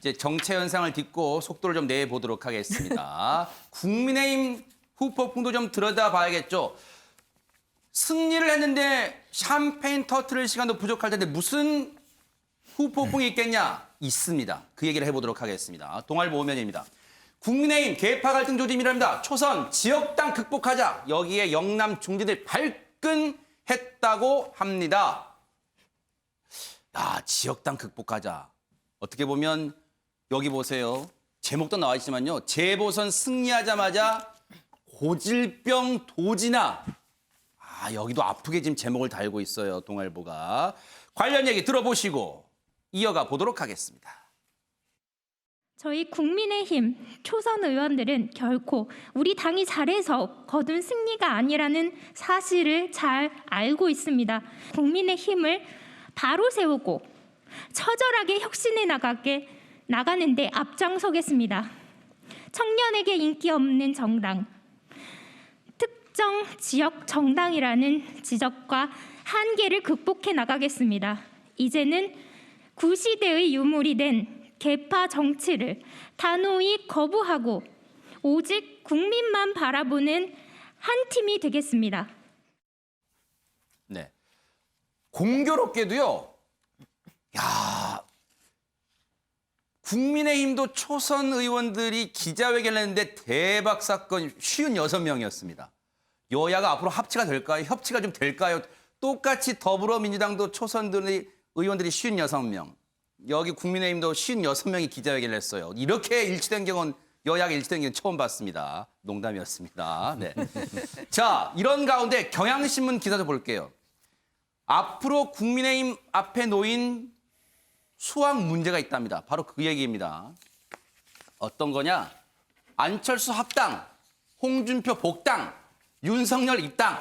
이제 정체 현상을 딛고 속도를 좀 내보도록 하겠습니다. 국민의힘 후폭풍도 좀 들여다봐야겠죠. 승리를 했는데 샴페인 터트릴 시간도 부족할 텐데 무슨 후폭풍이 있겠냐? 있습니다. 그 얘기를 해보도록 하겠습니다. 동아일보 오면입니다. 국민의힘 계파 갈등 조짐이랍니다. 초선 지역당 극복하자. 여기에 영남 중진들 발끈했다고 합니다. 야, 지역당 극복하자. 어떻게 보면 여기 보세요. 제목도 나와 있지만요. 재보선 승리하자마자 고질병 도지나. 여기도 아프게 지금 제목을 달고 있어요. 동아일보가. 관련 얘기 들어보시고 이어가 보도록 하겠습니다. 저희 국민의힘 초선 의원들은 결코 우리 당이 잘해서 거둔 승리가 아니라는 사실을 잘 알고 있습니다. 국민의힘을 바로 세우고 처절하게 혁신해 나가는데 앞장서겠습니다. 청년에게 인기 없는 정당, 특정 지역 정당이라는 지적과 한계를 극복해 나가겠습니다. 이제는 구시대의 유물이 된 계파 정치를 단호히 거부하고 오직 국민만 바라보는 한 팀이 되겠습니다. 네. 공교롭게도요. 야, 국민의힘도 초선 의원들이 기자회견을 했는데 대박 사건 56명이었습니다. 여야가 앞으로 합치가 될까요? 협치가 좀 될까요? 똑같이 더불어민주당도 의원들이 56명. 여기 국민의힘도 56명이 기자회견을 했어요. 이렇게 일치된 경우는 여야가 일치된 경우는 처음 봤습니다. 농담이었습니다. 네. 자, 이런 가운데 경향신문 기사도 볼게요. 앞으로 국민의힘 앞에 놓인 수학 문제가 있답니다. 바로 그 얘기입니다. 어떤 거냐? 안철수 합당, 홍준표 복당, 윤석열 입당.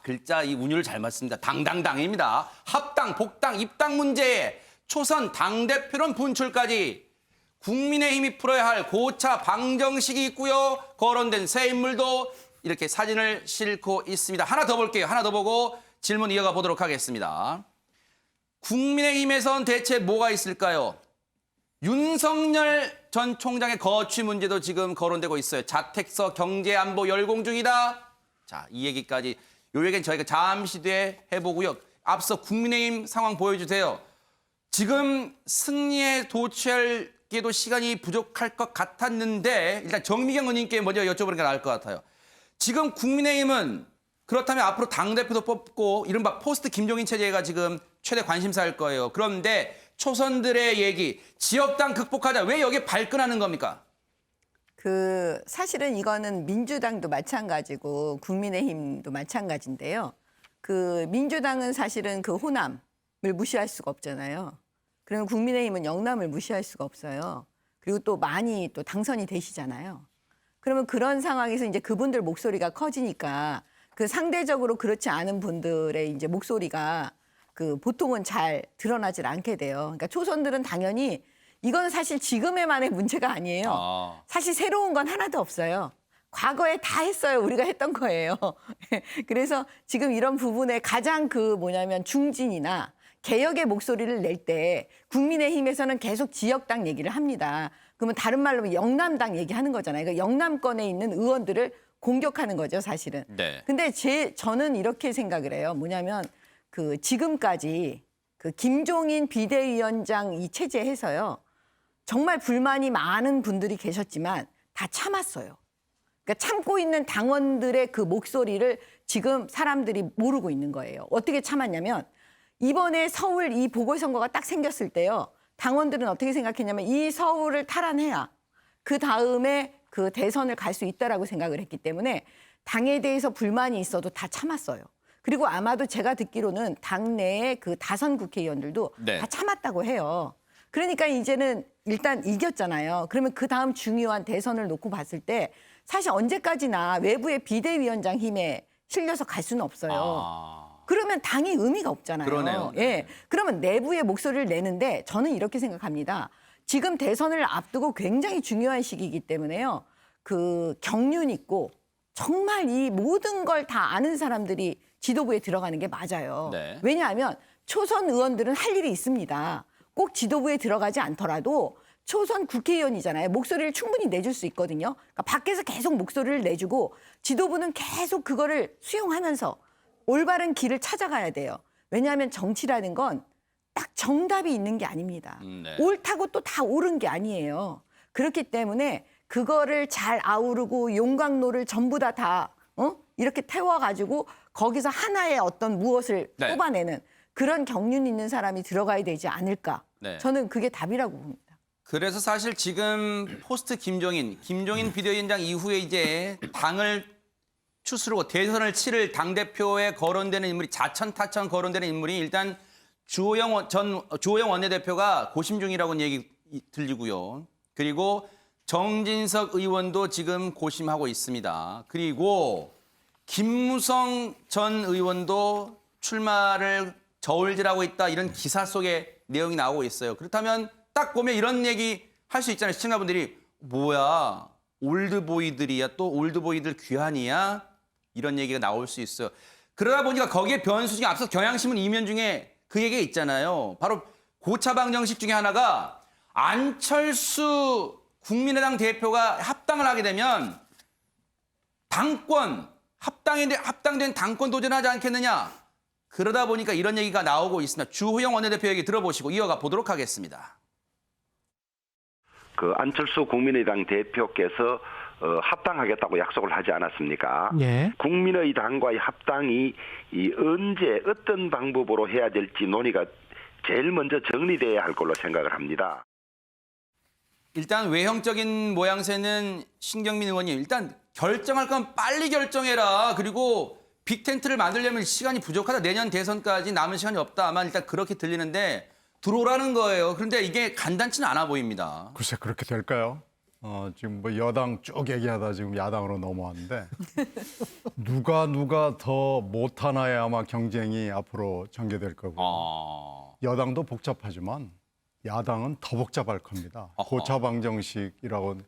글자 이 운율을 잘 맞습니다. 당당당입니다. 합당, 복당, 입당 문제에 초선 당대표론 분출까지 국민의힘이 풀어야 할 고차 방정식이 있고요. 거론된 새 인물도 이렇게 사진을 싣고 있습니다. 하나 더 볼게요. 하나 더 보고 질문 이어가 보도록 하겠습니다. 국민의힘에선 대체 뭐가 있을까요? 윤석열 전 총장의 거취 문제도 지금 거론되고 있어요. 자택서 경제안보 열공 중이다. 자, 이 얘기까지. 요 얘기는 저희가 잠시 뒤에 해보고요. 앞서 국민의힘 상황 보여주세요. 지금 승리에 도취하기에도 시간이 부족할 것 같았는데 일단 정미경 의원님께 먼저 여쭤보는 게 나을 것 같아요. 지금 국민의힘은 그렇다면 앞으로 당대표도 뽑고 이른바 포스트 김종인 체제가 지금 최대 관심사일 거예요. 그런데 초선들의 얘기, 지역당 극복하자. 왜 여기에 발끈하는 겁니까? 사실은 이거는 민주당도 마찬가지고 국민의힘도 마찬가지인데요. 민주당은 사실은 호남을 무시할 수가 없잖아요. 그러면 국민의힘은 영남을 무시할 수가 없어요. 그리고 또 많이 또 당선이 되시잖아요. 그러면 그런 상황에서 이제 그분들 목소리가 커지니까 상대적으로 그렇지 않은 분들의 이제 목소리가 보통은 잘 드러나질 않게 돼요. 그러니까 초선들은 당연히 이건 사실 지금에만의 문제가 아니에요. 사실 새로운 건 하나도 없어요. 과거에 다 했어요. 우리가 했던 거예요. 그래서 지금 이런 부분에 가장 중진이나 개혁의 목소리를 낼 때 국민의힘에서는 계속 지역당 얘기를 합니다. 그러면 다른 말로 영남당 얘기하는 거잖아요. 그러니까 영남권에 있는 의원들을 공격하는 거죠, 사실은. 네. 근데 저는 이렇게 생각을 해요. 뭐냐면 지금까지 김종인 비대위원장 이 체제에서요. 정말 불만이 많은 분들이 계셨지만 다 참았어요. 그러니까 참고 있는 당원들의 목소리를 지금 사람들이 모르고 있는 거예요. 어떻게 참았냐면 이번에 서울 이 보궐선거가 딱 생겼을 때요. 당원들은 어떻게 생각했냐면 이 서울을 탈환해야 그 다음에 대선을 갈 수 있다라고 생각을 했기 때문에 당에 대해서 불만이 있어도 다 참았어요. 그리고 아마도 제가 듣기로는 당내의 다선 국회의원들도 네. 다 참았다고 해요. 그러니까 이제는 일단 이겼잖아요. 그러면 그 다음 중요한 대선을 놓고 봤을 때 사실 언제까지나 외부의 비대위원장 힘에 실려서 갈 수는 없어요. 그러면 당이 의미가 없잖아요. 그러네요. 예, 그러면 내부의 목소리를 내는데 저는 이렇게 생각합니다. 지금 대선을 앞두고 굉장히 중요한 시기이기 때문에요. 경륜 있고 정말 이 모든 걸 다 아는 사람들이 지도부에 들어가는 게 맞아요. 네. 왜냐하면 초선 의원들은 할 일이 있습니다. 꼭 지도부에 들어가지 않더라도 초선 국회의원이잖아요. 목소리를 충분히 내줄 수 있거든요. 그러니까 밖에서 계속 목소리를 내주고 지도부는 계속 그거를 수용하면서 올바른 길을 찾아가야 돼요. 왜냐하면 정치라는 건 딱 정답이 있는 게 아닙니다. 네. 옳다고 또 다 옳은 게 아니에요. 그렇기 때문에 그거를 잘 아우르고 용광로를 전부 다 이렇게 태워가지고 거기서 하나의 어떤 무엇을 네. 뽑아내는 그런 경륜 있는 사람이 들어가야 되지 않을까. 네. 저는 그게 답이라고 봅니다. 그래서 사실 지금 포스트 김종인 비대위원장 이후에 이제 당을 추스르고 대선을 치를 당대표에 거론되는 인물이 자천타천 거론되는 인물이 일단 주호영 원내대표가 고심 중이라고는 얘기 들리고요. 그리고 정진석 의원도 지금 고심하고 있습니다. 그리고 김무성 전 의원도 출마를 저울질하고 있다 이런 기사 속에 내용이 나오고 있어요. 그렇다면 딱 보면 이런 얘기 할 수 있잖아요. 시청자분들이 뭐야 올드보이들이야 또 올드보이들 귀환이야 이런 얘기가 나올 수 있어요. 그러다 보니까 거기에 변수 중에 앞서 경향신문 이면 중에 그 얘기가 있잖아요. 바로 고차방 정식 중에 하나가 안철수 국민의당 대표가 합당을 하게 되면 당권 합당된 당권 도전하지 않겠느냐. 그러다 보니까 이런 얘기가 나오고 있습니다. 주호영 원내대표 얘기 들어보시고 이어가 보도록 하겠습니다. 그 안철수 국민의당 대표께서 합당하겠다고 약속을 하지 않았습니까? 예. 국민의당과의 합당이 언제 어떤 방법으로 해야 될지 논의가 제일 먼저 정리돼야 할 걸로 생각을 합니다. 일단 외형적인 모양새는 신경민 의원님 일단 결정할 건 빨리 결정해라. 그리고 빅텐트를 만들려면 시간이 부족하다. 내년 대선까지 남은 시간이 없다. 아마 일단 그렇게 들리는데 들어오라는 거예요. 그런데 이게 간단치는 않아 보입니다. 글쎄 그렇게 될까요? 지금 뭐 여당 쭉 얘기하다 지금 야당으로 넘어왔는데 누가 더 못하나에 아마 경쟁이 앞으로 전개될 거고요. 여당도 복잡하지만 야당은 더 복잡할 겁니다. 고차방정식이라고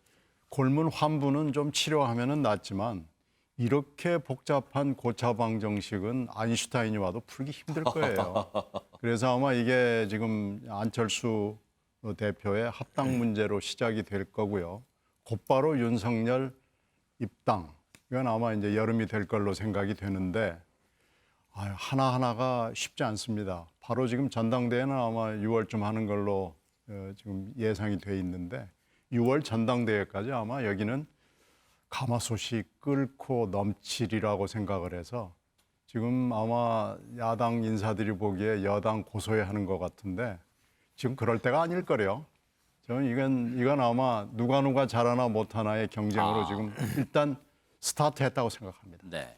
골문 환부는 좀 치료하면은 낫지만 이렇게 복잡한 고차방정식은 아인슈타인이 와도 풀기 힘들 거예요. 그래서 아마 이게 지금 안철수 대표의 합당 문제로 시작이 될 거고요. 곧바로 윤석열 입당. 이건 아마 이제 여름이 될 걸로 생각이 되는데 하나하나가 쉽지 않습니다. 바로 지금 전당대회는 아마 6월쯤 하는 걸로 지금 예상이 돼 있는데 6월 전당대회까지 아마 여기는 가마솥이 끓고 넘치리라고 생각을 해서 지금 아마 야당 인사들이 보기에 여당 고소해하는 것 같은데 지금 그럴 때가 아닐 거래요. 저는 이건 아마 누가 잘하나 못하나의 경쟁으로 지금 일단 스타트했다고 생각합니다. 네.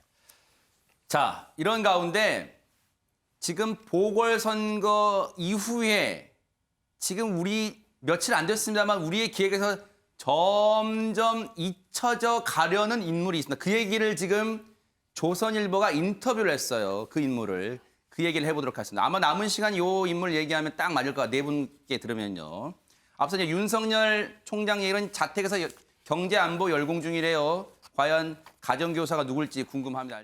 자, 이런 가운데 지금 보궐선거 이후에 지금 우리 며칠 안 됐습니다만 우리의 기획에서 점점 잊혀져 가려는 인물이 있습니다. 그 얘기를 지금 조선일보가 인터뷰를 했어요. 그 인물을. 그 얘기를 해보도록 하겠습니다. 아마 남은 시간 이 인물 얘기하면 딱 맞을 것 같아요. 네 분께 들으면요. 앞서 이제 윤석열 총장 얘기는 자택에서 경제안보 열공 중이래요. 과연 가정교사가 누굴지 궁금합니다.